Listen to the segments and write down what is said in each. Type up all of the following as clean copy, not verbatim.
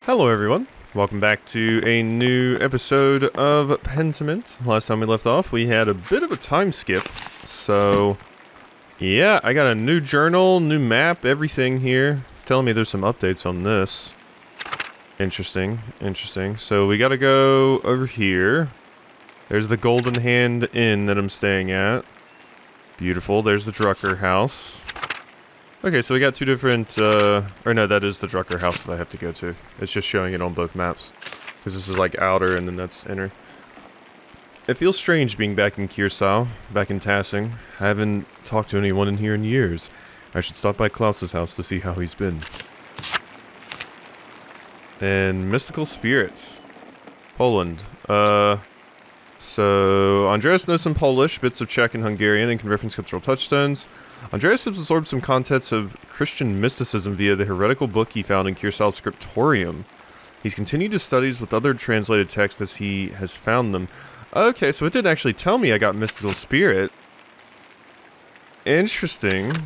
Hello everyone, welcome back to a new episode of Pentiment. Last time we left off, we had a bit of a time skip, so yeah, I got a new journal, new map, everything here. It's telling me there's some updates on this. Interesting, interesting. So we gotta go over here. There's the Golden Hand Inn that I'm staying at. Beautiful, there's the Drucker house. Okay, so we got two different, or no, that is the Drucker house that I have to go to. It's just showing it on both maps. Because this is like outer and then that's inner. It feels strange being back in Kiersau, back in Tassing. I haven't talked to anyone in here in years. I should stop by Klaus's house to see how he's been. And Mystical Spirits. Poland. So Andreas knows some Polish, bits of Czech and Hungarian, and can reference cultural touchstones. Andreas has absorbed some contents of Christian mysticism via the heretical book he found in Kiersau's scriptorium. He's continued his studies with other translated texts as he has found them. Okay, so it didn't actually tell me I got Mystical Spirit. Interesting.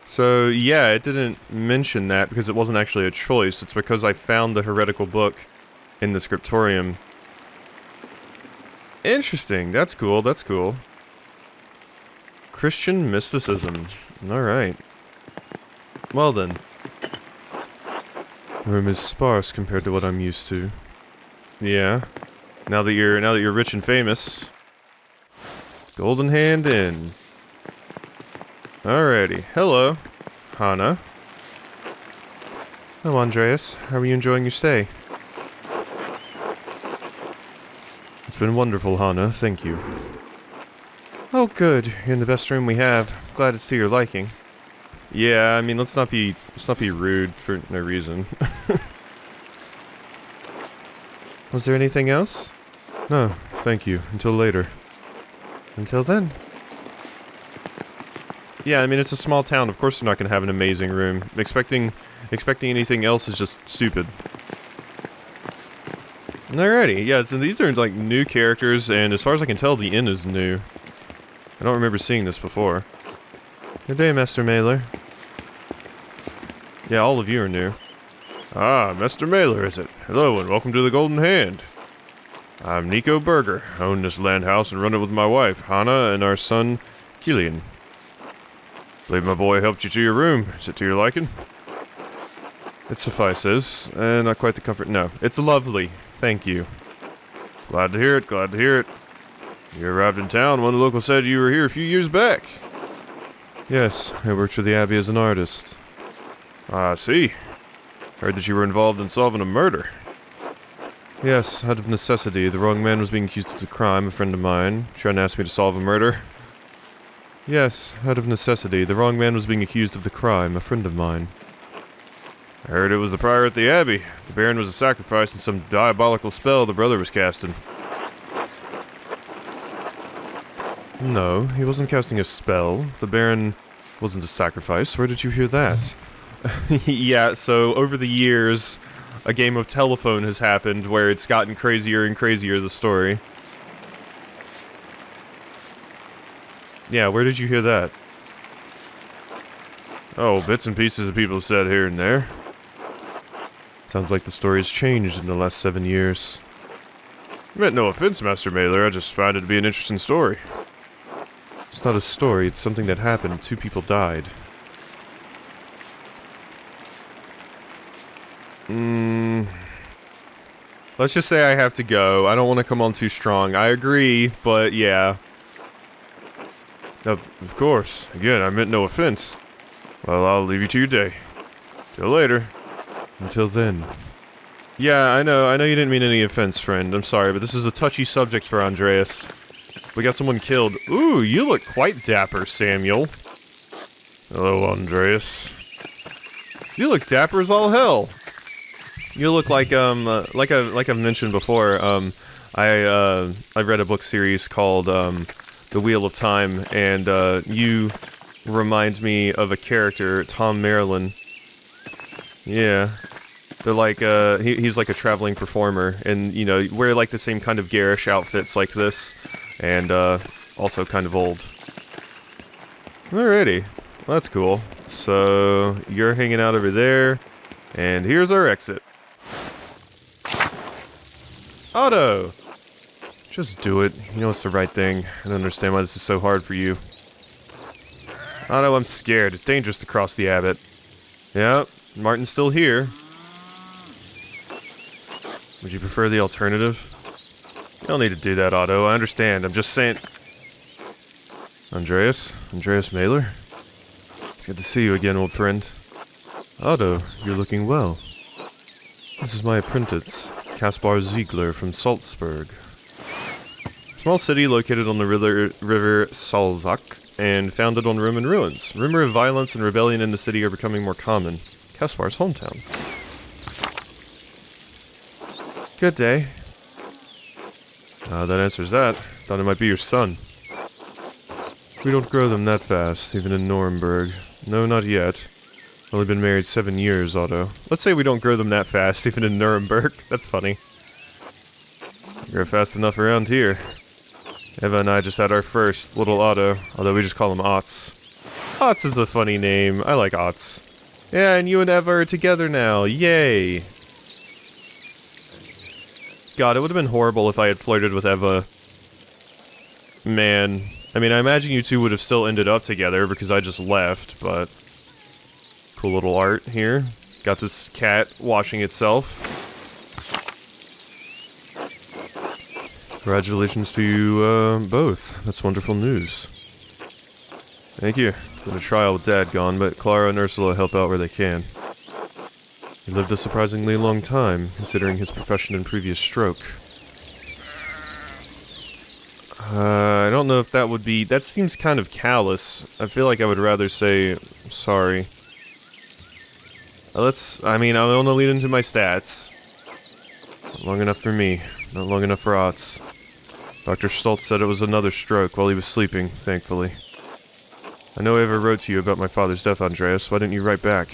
So, yeah, it didn't mention that because it wasn't actually a choice. It's because I found the heretical book in the scriptorium. Interesting. That's cool, that's cool. Christian mysticism. Alright. Well then. Room is sparse compared to what I'm used to. Yeah. Now that you're rich and famous. Golden Hand Inn. Alrighty. Hello, Hannah. Hello, Andreas. How are you enjoying your stay? It's been wonderful, Hannah. Thank you. Oh, good. You're in the best room we have. Glad it's to your liking. Yeah, I mean, let's not be rude for no reason. Was there anything else? No, thank you. Until later. Until then. Yeah, I mean, it's a small town. Of course they're not going to have an amazing room. Expecting anything else is just stupid. Alrighty, yeah, so these are like new characters, and as far as I can tell, the inn is new. I don't remember seeing this before. Good day, Master Maler. Yeah, all of you are new. Ah, Master Maler, is it? Hello, and welcome to the Golden Hand. I'm Nico Berger. I own this land house and run it with my wife, Hannah, and our son, Kilian. Believe my boy helped you to your room. Is it to your liking? It suffices, and not quite the comfort. No, it's lovely. Thank you. Glad to hear it, glad to hear it. You arrived in town. One of the locals said you were here a few years back. Yes, I worked for the Abbey as an artist. I see. Heard that you were involved in solving a murder. Yes, out of necessity. The wrong man was being accused of the crime, a friend of mine. Trying to ask me to solve a murder. Yes, out of necessity. The wrong man was being accused of the crime, a friend of mine. I heard it was the prior at the Abbey. The Baron was a sacrifice in some diabolical spell the brother was casting. No, he wasn't casting a spell. The Baron wasn't a sacrifice. Where did you hear that? Yeah, so over the years, a game of telephone has happened where it's gotten crazier and crazier, the story. Yeah, where did you hear that? Oh, bits and pieces of people have said here and there. Sounds like the story has changed in the last 7 years. Meant no offense, Master Maler, I just find it to be an interesting story. It's not a story, it's something that happened. 2 people died. Let's just say I have to go. I don't want to come on too strong. I agree, but yeah. Of course. Again, I meant no offense. Well, I'll leave you to your day. Till later. Until then. Yeah, I know you didn't mean any offense, friend. I'm sorry, but this is a touchy subject for Andreas. We got someone killed. Ooh, you look quite dapper, Samuel. Hello, Andreas. You look dapper as all hell. You look like I've mentioned before, I read a book series called, The Wheel of Time, and, you remind me of a character, Tom Marilyn. Yeah. They're like, he's like a traveling performer, and, you know, wear like the same kind of garish outfits like this, and, also kind of old. Alrighty. Well, that's cool. So, you're hanging out over there, and here's our exit. Otto! Just do it. You know it's the right thing. I don't understand why this is so hard for you. Otto, I'm scared. It's dangerous to cross the Abbot. Yeah, Martin's still here. Would you prefer the alternative? You don't need to do that, Otto. I understand. I'm just saying... Andreas Maler? It's good to see you again, old friend. Otto, you're looking well. This is my apprentice, Kaspar Ziegler from Salzburg. Small city located on the river Salzach and founded on Roman ruins. Rumor of violence and rebellion in the city are becoming more common. Kaspar's hometown. Good day. That answers that. Thought it might be your son. We don't grow them that fast, even in Nuremberg. No, not yet. Only been married 7 years, Otto. Let's say we don't grow them that fast, even in Nuremberg. That's funny. Grow fast enough around here. Eva and I just had our first, little Otto, although we just call him Otz. Otz is a funny name. I like Otz. Yeah, and you and Eva are together now. Yay! God, it would have been horrible if I had flirted with Eva. Man. I mean, I imagine you two would have still ended up together because I just left, but... Cool little art here. Got this cat washing itself. Congratulations to you, both. That's wonderful news. Thank you. Been a trial with Dad gone, but Clara and Ursula help out where they can. He lived a surprisingly long time, considering his profession and previous stroke. I don't know if that would be... That seems kind of callous. I feel like I would rather say sorry. I mean, I want to lead into my stats. Not long enough for me. Not long enough for Otz. Dr. Stoltz said it was another stroke while he was sleeping, thankfully. I know I ever wrote to you about my father's death, Andreas. Why didn't you write back?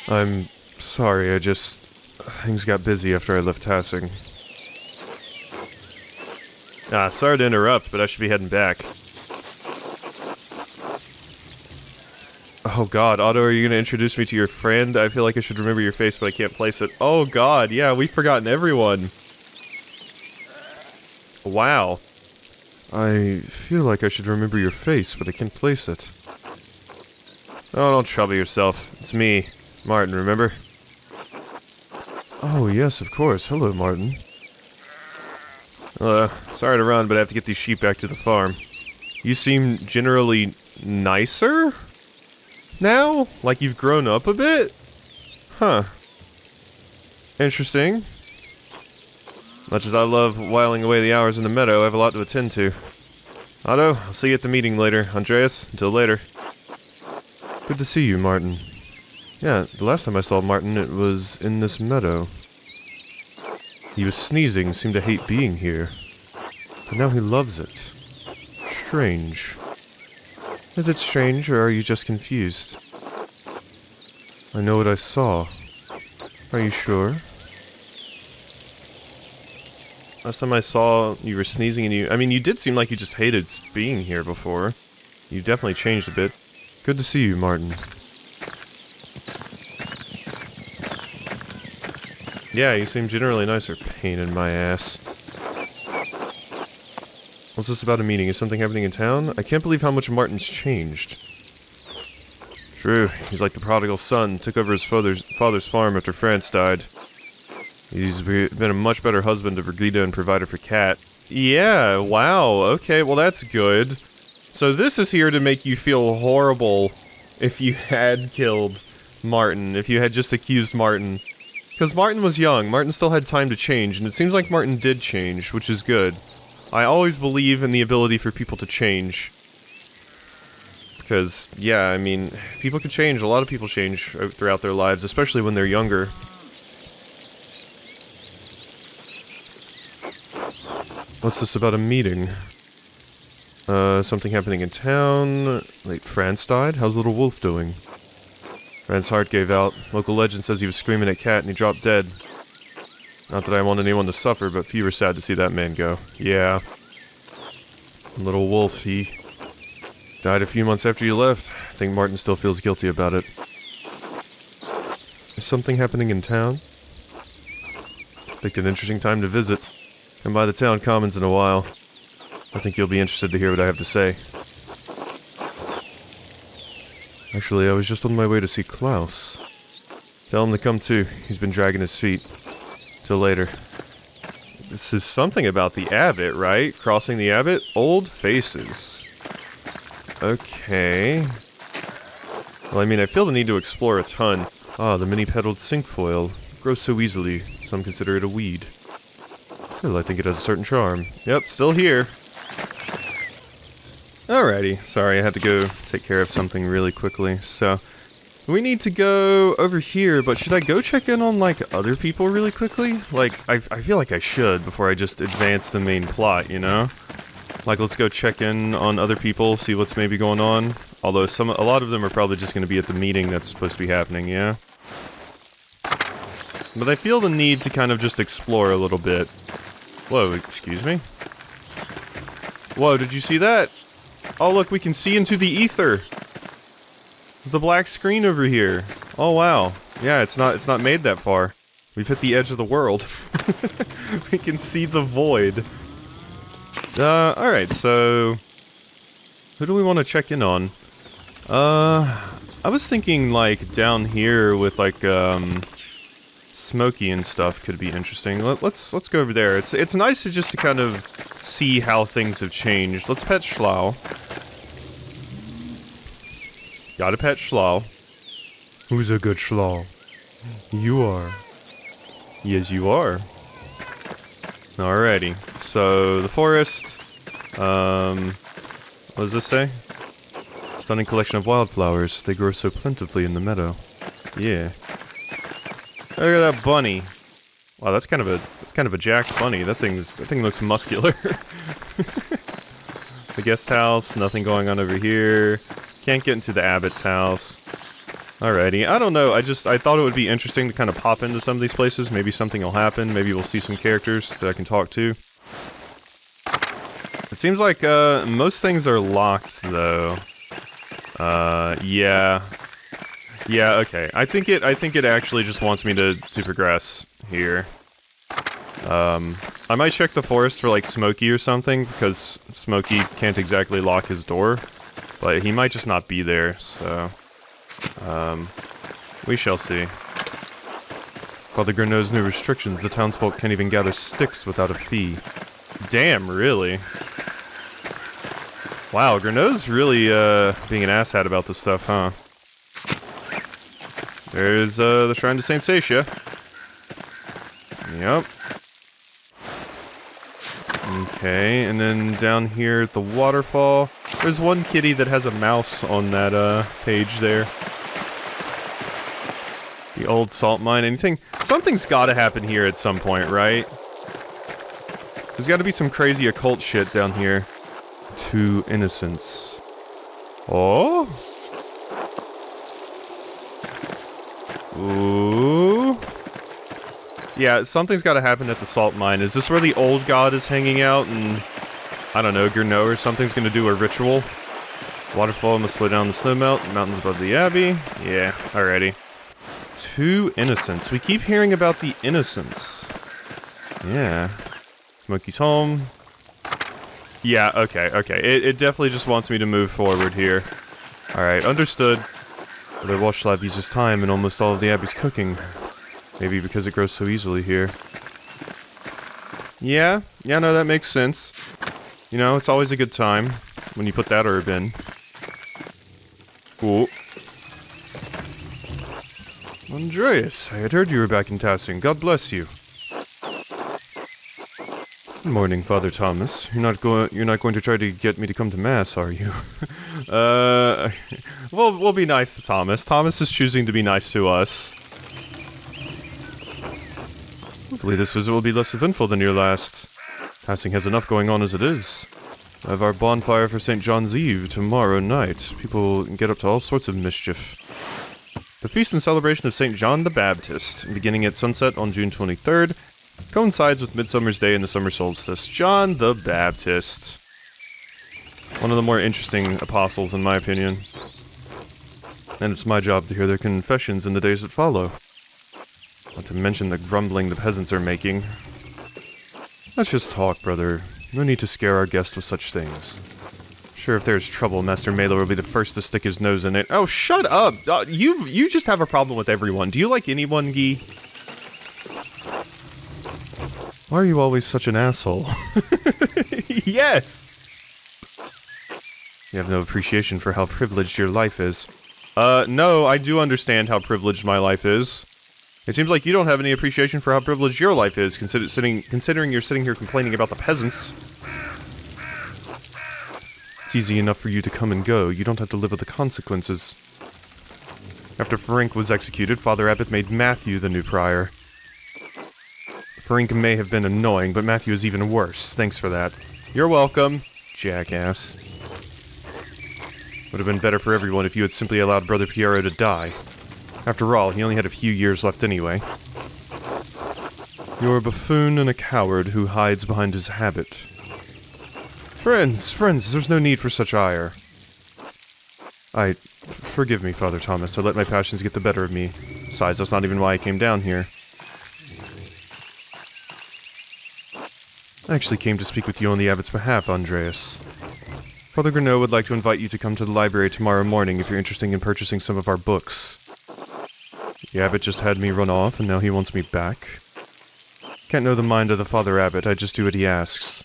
I'm sorry, I just... Things got busy after I left Tassing. Sorry to interrupt, but I should be heading back. Oh god, Otto, are you going to introduce me to your friend? I feel like I should remember your face, but I can't place it. Oh god, yeah, we've forgotten everyone. Wow. I feel like I should remember your face, but I can't place it. Oh, don't trouble yourself. It's me, Martin, remember? Oh, yes, of course. Hello, Martin. Sorry to run, but I have to get these sheep back to the farm. You seem generally nicer? Now? Like you've grown up a bit? Huh. Interesting. Much as I love whiling away the hours in the meadow, I have a lot to attend to. Otto, I'll see you at the meeting later. Andreas, until later. Good to see you, Martin. Yeah, the last time I saw Martin, it was in this meadow. He was sneezing, seemed to hate being here. But now he loves it. Strange. Is it strange, or are you just confused? I know what I saw. Are you sure? Last time I saw you were sneezing and you did seem like you just hated being here before. You definitely changed a bit. Good to see you, Martin. Yeah, you seem generally nicer. Pain in my ass. What's this about a meeting? Is something happening in town? I can't believe how much Martin's changed. True, he's like the prodigal son. Took over his father's farm after France died. He's been a much better husband to Brigida and provider for Kat. Yeah, wow, okay, well that's good. So this is here to make you feel horrible if you had killed Martin, if you had just accused Martin. Because Martin was young, Martin still had time to change, and it seems like Martin did change, which is good. I always believe in the ability for people to change. Because, yeah, I mean, people can change, a lot of people change throughout their lives, especially when they're younger. What's this about a meeting? Something happening in town. Wait, France died? How's little Wolf doing? Fran's heart gave out. Local legend says he was screaming at Kat and he dropped dead. Not that I want anyone to suffer, but few were sad to see that man go. Yeah. Little Wolf, he died a few months after you left. I think Martin still feels guilty about it. Is something happening in town? Picked an interesting time to visit. Come by the town commons in a while. I think you'll be interested to hear what I have to say. Actually, I was just on my way to see Klaus. Tell him to come too. He's been dragging his feet. Till later. This is something about the abbot, right? Crossing the abbot? Old faces. Okay. Well, I mean, I feel the need to explore a ton. Ah, the many-petaled cinquefoil. Grows so easily. Some consider it a weed. Still, I think it has a certain charm. Yep, still here. Alrighty. Sorry, I had to go take care of something really quickly. So, we need to go over here, but should I go check in on, like, other people really quickly? Like, I feel like I should before I just advance the main plot, you know? Like, let's go check in on other people, see what's maybe going on. Although a lot of them are probably just going to be at the meeting that's supposed to be happening, yeah? But I feel the need to kind of just explore a little bit. Whoa, excuse me? Whoa, did you see that? Oh, look, we can see into the ether. The black screen over here. Oh, wow. Yeah, it's not made that far. We've hit the edge of the world. We can see the void. Alright, so... who do we want to check in on? I was thinking, like, down here with, like, Smokey and stuff could be interesting. Let's go over there. It's nice just to kind of see how things have changed. Let's pet Schlau. Gotta pet Schlau. Who's a good Schlau? You are. Yes, you are. Alrighty. So, the forest. What does this say? Stunning collection of wildflowers. They grow so plentifully in the meadow. Yeah. Look at that bunny. Wow, that's kind of a jacked bunny. That thing looks muscular. The guest house, nothing going on over here. Can't get into the abbot's house. Alrighty, I don't know, I thought it would be interesting to kind of pop into some of these places. Maybe something will happen, maybe we'll see some characters that I can talk to. It seems like, most things are locked, though. Yeah. Yeah, okay. I think it actually just wants me to progress here. I might check the forest for, like, Smokey or something, because Smokey can't exactly lock his door. But he might just not be there, so... we shall see. Father Grin knows no restrictions. The townsfolk can't even gather sticks without a fee. Damn, really? Wow, Grenot's really, being an asshat about this stuff, huh? There's, the Shrine to Saint Satia. Yep. Okay, and then down here at the waterfall, there's one kitty that has a mouse on that, page there. The old salt mine. Something's gotta happen here at some point, right? There's gotta be some crazy occult shit down here. To innocence. Oh? Ooh. Yeah, something's gotta happen at the salt mine. Is this where the old god is hanging out and... I don't know, Gernot or something's gonna do a ritual? Waterfall must slow down the snowmelt. Mountains above the abbey. Yeah, alrighty. To innocence. We keep hearing about the innocence. Yeah. Smokey's home. Yeah, okay. It definitely just wants me to move forward here. Alright, understood. The Watchlab uses time in almost all of the abbey's cooking. Maybe because it grows so easily here. Yeah, no, that makes sense. You know, it's always a good time when you put that herb in. Ooh. Andreas, I had heard you were back in Tassing. God bless you. Good morning, Father Thomas. You're not going to try to get me to come to mass, are you? We'll be nice to Thomas. Thomas is choosing to be nice to us. Hopefully this visit will be less eventful than your last. Tassing has enough going on as it is. I have our bonfire for St. John's Eve tomorrow night. People get up to all sorts of mischief. The feast and celebration of St. John the Baptist, beginning at sunset on June 23rd, coincides with Midsummer's Day and the summer solstice. John the Baptist. One of the more interesting apostles, in my opinion. And it's my job to hear their confessions in the days that follow. Not to mention the grumbling the peasants are making. Let's just talk, brother. No need to scare our guest with such things. Sure, if there's trouble, Master Maler will be the first to stick his nose in it. Oh, shut up! You just have a problem with everyone. Do you like anyone, Guy? Why are you always such an asshole? Yes! You have no appreciation for how privileged your life is. No, I do understand how privileged my life is. It seems like you don't have any appreciation for how privileged your life is, considering you're sitting here complaining about the peasants. It's easy enough for you to come and go. You don't have to live with the consequences. After Ferenc was executed, Father Abbot made Matthew the new prior. Ferenc may have been annoying, but Matthew is even worse. Thanks for that. You're welcome, jackass. Would have been better for everyone if you had simply allowed Brother Piero to die. After all, he only had a few years left anyway. You're a buffoon and a coward who hides behind his habit. Friends, there's no need for such ire. Forgive me, Father Thomas, I let my passions get the better of me. Besides, that's not even why I came down here. I actually came to speak with you on the Abbot's behalf, Andreas. Father Grenot would like to invite you to come to the library tomorrow morning if you're interested in purchasing some of our books. The Abbot just had me run off, and now he wants me back. Can't know the mind of the Father Abbot, I just do what he asks.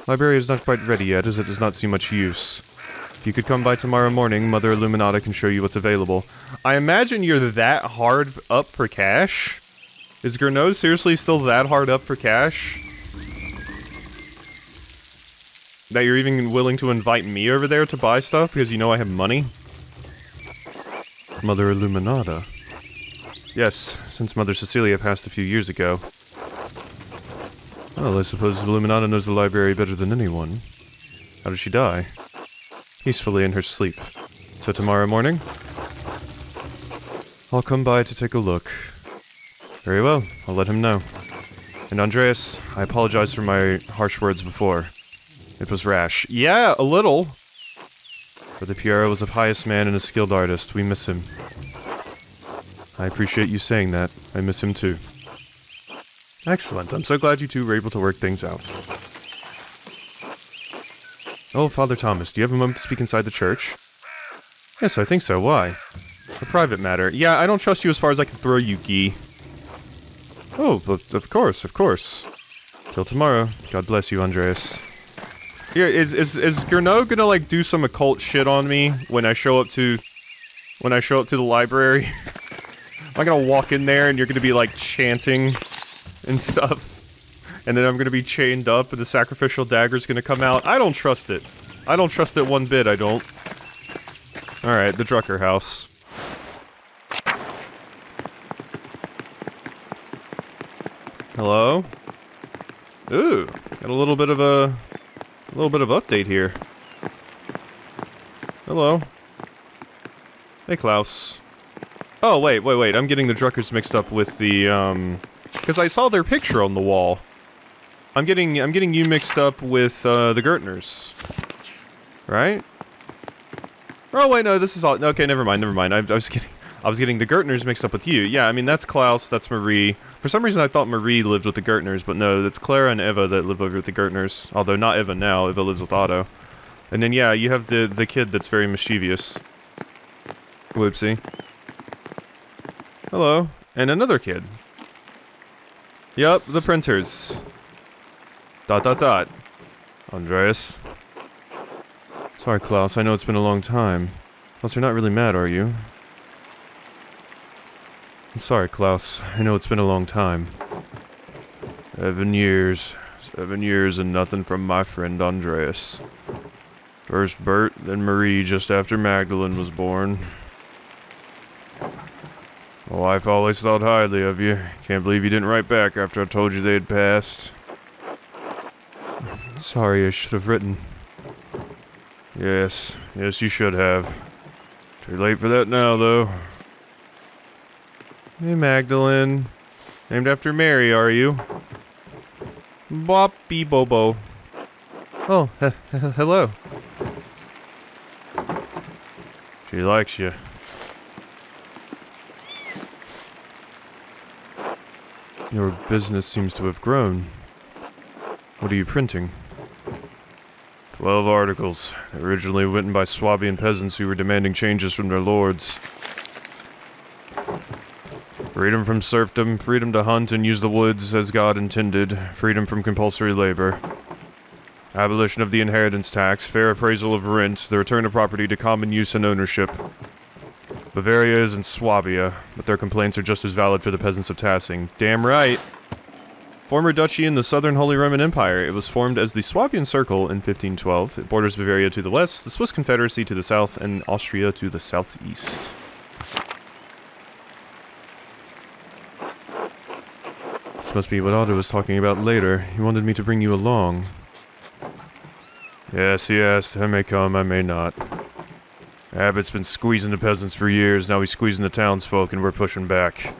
Library is not quite ready yet, as it does not see much use. If you could come by tomorrow morning, Mother Illuminata can show you what's available. I imagine you're that hard up for cash? Is Grenot seriously still that hard up for cash? That you're even willing to invite me over there to buy stuff because you know I have money? Mother Illuminata. Yes, since Mother Cecilia passed a few years ago. Well, I suppose Illuminata knows the library better than anyone. How did she die? Peacefully in her sleep. So tomorrow morning? I'll come by to take a look. Very well, I'll let him know. And Andreas, I apologize for my harsh words before. It was rash. Yeah, a little. Brother Piero was a pious man and a skilled artist. We miss him. I appreciate you saying that. I miss him too. Excellent. I'm so glad you two were able to work things out. Oh, Father Thomas, do you have a moment to speak inside the church? Yes, I think so. Why? A private matter. Yeah, I don't trust you as far as I can throw you, Guy. Oh, but of course, of course. Till tomorrow. God bless you, Andreas. Here, is Gernot gonna, like, do some occult shit on me when I show up to the library? Am I gonna walk in there and you're gonna be, like, chanting and stuff? And then I'm gonna be chained up and the sacrificial dagger's gonna come out? I don't trust it. I don't trust it one bit, I don't. Alright, the Drucker house. Hello? Ooh, got a little bit of update here. Hello. Hey, Klaus. Oh, wait, I'm getting the Druckers mixed up with the, because I saw their picture on the wall. I'm getting you mixed up with, the Gertners. Right? Oh, wait, no, this is all, okay, never mind, I was getting the Gertners mixed up with you. Yeah, I mean, that's Klaus, that's Marie. For some reason, I thought Marie lived with the Gertners, but no, that's Clara and Eva that live over with the Gertners. Although, not Eva now, Eva lives with Otto. And then, yeah, you have the kid that's very mischievous. Whoopsie. Hello. And another kid. Yup, the printers. ... Andreas. Sorry, Klaus, I know it's been a long time. Plus, you're not really mad, are you? I'm sorry, Klaus. I know it's been a long time. 7 years. 7 years and nothing from my friend Andreas. First Bert, then Marie just after Magdalene was born. My wife always thought highly of you. Can't believe you didn't write back after I told you they had passed. Sorry, I should have written. Yes, you should have. Too late for that now, though. Hey, Magdalene. Named after Mary, are you? Boppy Bobo. Oh, hello. She likes you. Your business seems to have grown. What are you printing? 12 articles, originally written by Swabian peasants who were demanding changes from their lords. Freedom from serfdom, freedom to hunt and use the woods as God intended, freedom from compulsory labor. Abolition of the inheritance tax, fair appraisal of rent, the return of property to common use and ownership. Bavaria is in Swabia, but their complaints are just as valid for the peasants of Tassing. Damn right! Former duchy in the southern Holy Roman Empire, it was formed as the Swabian Circle in 1512. It borders Bavaria to the west, the Swiss Confederacy to the south, and Austria to the southeast. This must be what Otto was talking about later. He wanted me to bring you along. Yes, he asked. I may come, I may not. Abbott's been squeezing the peasants for years, now he's squeezing the townsfolk, and we're pushing back.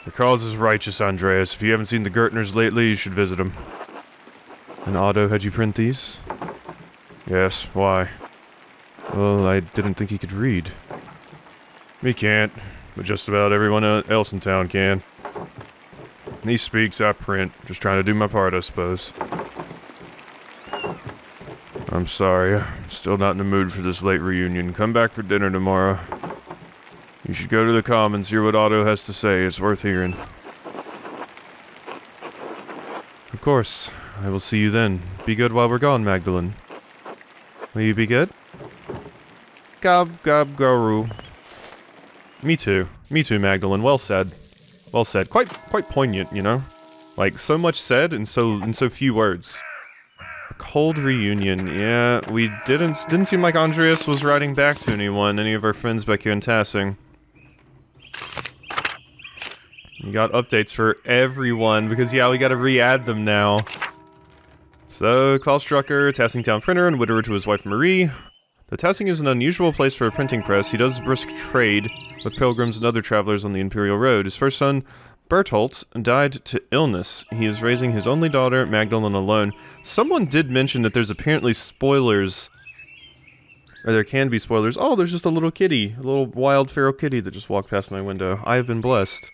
The cause is righteous, Andreas. If you haven't seen the Gertners lately, you should visit them. And Otto had you print these? Yes, why? Well, I didn't think he could read. Me can't, but just about everyone else in town can. He speaks, I print. Just trying to do my part, I suppose. I'm sorry, I'm still not in the mood for this late reunion. Come back for dinner tomorrow. You should go to the Commons, hear what Otto has to say. It's worth hearing. Of course. I will see you then. Be good while we're gone, Magdalene. Will you be good? Gob, gob, garu. Me too. Me too, Magdalene. Well said. Well said. Quite poignant, you know? Like, so much said in so few words. A cold reunion. Yeah, we didn't seem like Andreas was writing back to anyone, any of our friends back here in Tassing. You got updates for everyone, because yeah, we gotta re-add them now. So, Klaus Drucker, Tassing Town printer, and widower to his wife Marie. Though Tassing is an unusual place for a printing press, he does brisk trade with pilgrims and other travelers on the Imperial Road. His first son, Berthold, died to illness. He is raising his only daughter, Magdalene, alone. Someone did mention that there's apparently spoilers. Or there can be spoilers. Oh, there's just a little kitty. A little wild feral kitty that just walked past my window. I have been blessed.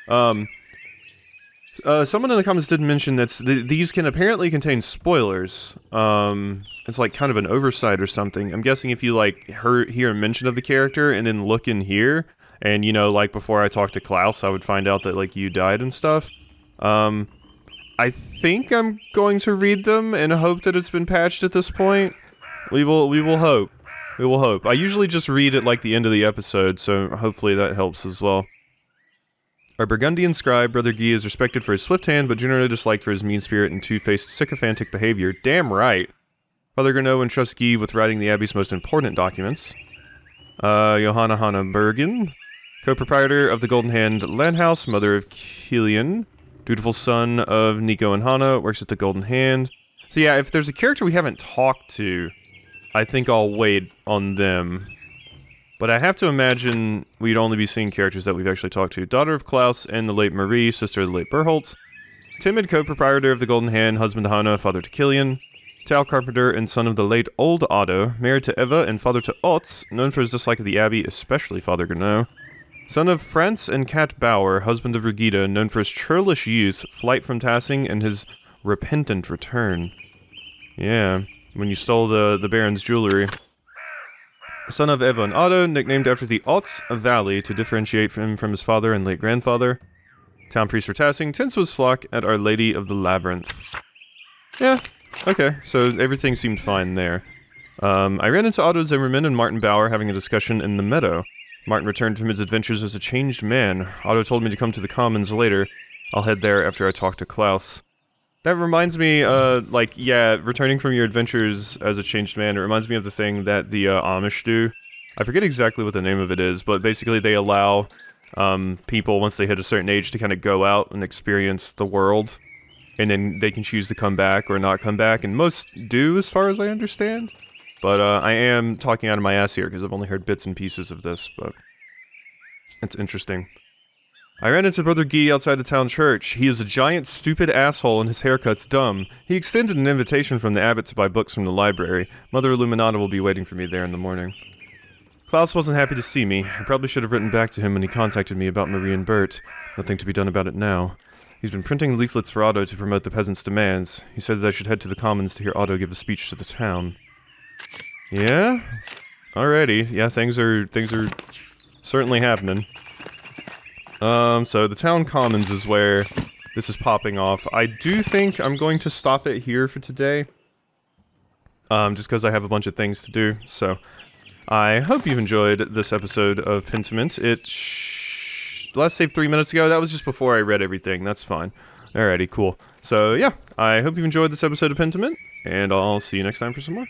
Someone in the comments did mention that these can apparently contain spoilers. It's like kind of an oversight or something. I'm guessing if you like hear a mention of the character and then look in here, and you know, like before I talked to Klaus, I would find out that like you died and stuff. I think I'm going to read them and hope that it's been patched at this point. We will hope. We will hope. I usually just read at like the end of the episode, so hopefully that helps as well. Our Burgundian scribe, Brother Guy, is respected for his swift hand, but generally disliked for his mean spirit and two-faced sycophantic behavior. Damn right! Father Gernot entrusts Guy with writing the Abbey's most important documents. Johanna Hanna Bergen, co-proprietor of the Golden Hand Landhouse, mother of Kilian, dutiful son of Nico and Hanna, works at the Golden Hand. So yeah, if there's a character we haven't talked to, I think I'll wait on them. But I have to imagine we'd only be seeing characters that we've actually talked to. Daughter of Klaus and the late Marie, sister of the late Berthold. Timid co-proprietor of the Golden Hand, husband to Hanna, father to Kilian. Towel carpenter and son of the late old Otto, married to Eva and father to Otz, known for his dislike of the Abbey, especially Father Gernot. Son of Franz and Kat Bauer, husband of Regida, known for his churlish youth, flight from Tassing, and his repentant return. Yeah, when you stole the Baron's jewelry. Son of Eva and Otto, nicknamed after the Otz Valley to differentiate him from his father and late grandfather. Town priest for Tassing, tends to his flock at Our Lady of the Labyrinth. Yeah, okay, so everything seemed fine there. I ran into Otto Zimmerman and Martin Bauer having a discussion in the meadow. Martin returned from his adventures as a changed man. Otto told me to come to the Commons later. I'll head there after I talk to Klaus. That reminds me, like, yeah, returning from your adventures as a changed man, it reminds me of the thing that the Amish do. I forget exactly what the name of it is, but basically they allow people, once they hit a certain age, to kind of go out and experience the world. And then they can choose to come back or not come back, and most do, as far as I understand. But I am talking out of my ass here, because I've only heard bits and pieces of this, but it's interesting. I ran into Brother Guy outside the town church. He is a giant, stupid asshole and his haircut's dumb. He extended an invitation from the abbot to buy books from the library. Mother Illuminata will be waiting for me there in the morning. Klaus wasn't happy to see me. I probably should have written back to him when he contacted me about Marie and Bert. Nothing to be done about it now. He's been printing leaflets for Otto to promote the peasants' demands. He said that I should head to the commons to hear Otto give a speech to the town. Yeah? Alrighty. Yeah, things are certainly happening. So the town commons is where this is popping off. I do think I'm going to stop it here for today. Just because I have a bunch of things to do, so... I hope you've enjoyed this episode of Pentiment. Last saved 3 minutes ago. That was just before I read everything. That's fine. Alrighty, cool. So, yeah. I hope you've enjoyed this episode of Pentiment, and I'll see you next time for some more.